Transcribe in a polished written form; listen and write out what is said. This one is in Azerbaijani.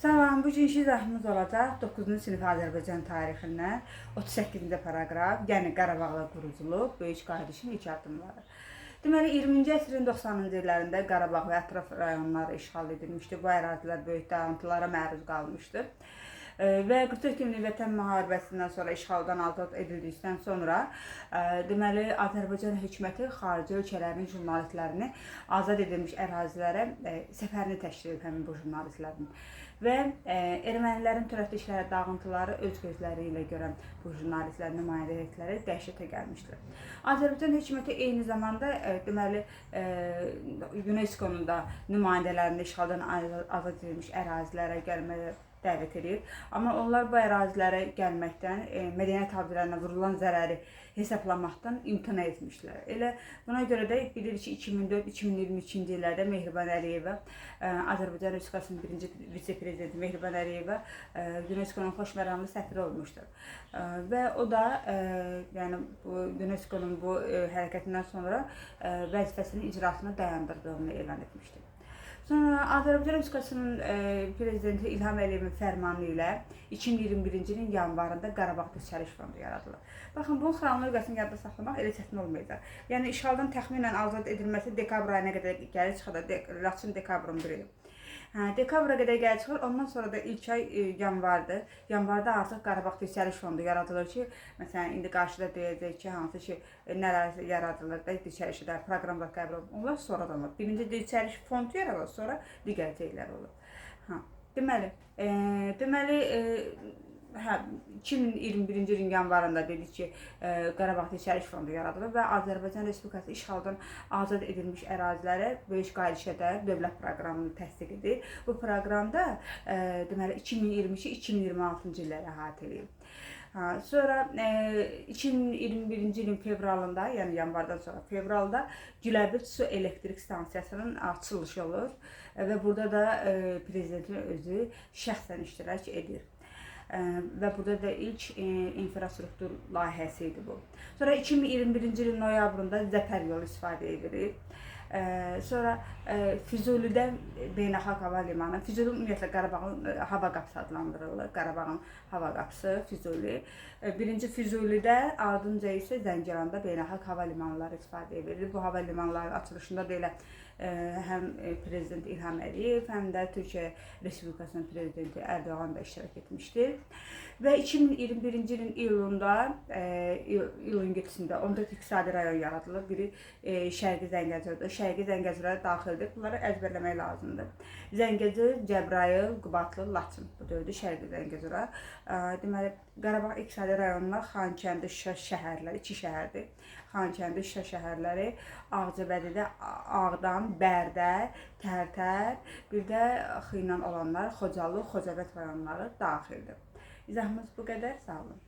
Salam, bugünkü izahımız olacaq 9-cu sinif Azərbaycan tarixindən 38-ci paragraf, yəni Qarabağla quruculuq, böyük qardaşın ilk addımları. Deməli, 20-ci əsrin 90-cı illərində Qarabağ və ətraf rayonları işğal edilmişdi. Bu ərazilər böyük dağıntılara məruz qalmışdı. Və 44 günlük Vətən müharibəsindən sonra işğaldan azad edildikdən sonra deməli Azərbaycan hökuməti xarici ölkələrin jurnalistlərini azad edilmiş ərazilərə səfərini təşkil edib həmin bu jurnalistlərin. Və ermənilərin törətdikləri dağıntıları öz gözləri ilə görən bu jurnalistlərin nümayəndə heyətləri dəhşətə gəlmişdir. Azərbaycan hökuməti eyni zamanda deməli UNESCO-nun da nümayəndələrini işğaldan azad edilmiş ərazilərə gəlməyə dəvət edir. Amma onlar bu ərazilərə gəlməkdən, mədəniyyət abidələrinə vurulan zərəri hesablamaqdan imtina etmişlər. Elə buna görə də bilirik ki, 2004-2022-ci illərdə Mehriban Əliyeva, Azərbaycan Respublikasının birinci vitse-prezidenti Mehriban Əliyeva UNESCO-nun xoşməramlı səfiri olmuşdur. Və o da yəni UNESCO-nun bu hərəkətindən sonra vəzifəsinin icrasını dayandırdığını elan etmişdir. Sonra Azərbaycan Respublikasının prezidenti İlham Əliyevin fərmanı ilə 2021-ci ilin yanvarında Qarabağ Göstəriş Fondu yaradılır. Baxın, bunun xronologiyasını yadda saxlamaq elə çətin olmayacaq. Yəni işğaldan təxminən azad edilməsi dekabr ayına qədər gəlir çıxır, Laçın dekabrın 1-i. Dekabra qədər gəlir çıxır, ondan sonra da ilk ay yanvardır. Yanvarda artıq Qarabağ Göstəriş Fondu yaradılır ki, məsələn, indi qarşıda deyəcək ki, hansı ki, nələr yaradılır da, dirçəlişdə, proqramlar qəbul olunur. Onlar sonradan olur. Birinci dirçəliş fondu yaradılır, sonra digər şeylər olur. Deməli, 2021-ci ilin yanvarında dedik ki, Qarabağ Dirçəliş Fondu yaradılır və Azərbaycan Respublikası işğaldan azad edilmiş ərazilərə böyük qayıdışa dövlət proqramını təsdiq edir. Bu proqramda deməli 2022-2026-cı illəri əhatə edir. Sonra 2021-ci ilin fevralında, yəni yanvardan sonra fevralda Güləbird su elektrik stansiyasının açılışı olur və burada da prezidentin özü şəxsən iştirak edir. Və burada da ilk infrastruktur layihəsi idi bu. Sonra 2021-ci ilin noyabrında Zəfər yolu istifadəyə verilir. Sonra Füzulidə beynəlxalq hava limanı, Füzuli ümumiyyətlə Qarabağın hava qapısı adlandırılır. Qarabağın hava qapısı Füzuli. Birinci Füzulidə, ardınca isə Zəngilanda beynəlxalq hava limanları istifadəyə verilir. Bu hava limanlarının açılışında da elə həm prezident İlham Əliyev, həm də Türkiyə Respublikasının prezidenti Ərdoğan da iştirak etmişdir. Və 2021-ci ilin iyulunda, iyulun 7-sində 14 iqtisadi rayon yaradılır. Biri Şərqi Zəngəzurdur. Şərqi Zəngəzura daxildir. Bunları əzbərləmək lazımdır. Zəngəzur, Cəbrayıl, Qubadlı, Laçın. Bu dördü Şərqi Zəngəzura. Deməli, Qarabağ iqtisadi rayonlar Xankəndi, Şuşa şəhərləri, 2 şəhərdir. Xankəndi, Şuşa şəhərləri, Ağcabədidə, Ağdam, Bərdə, Tərtər, bir də Xıynan olanlar, Xocalı, Xocavənd rayonları daxildir. İzahımız bu qədər. Sağ olun.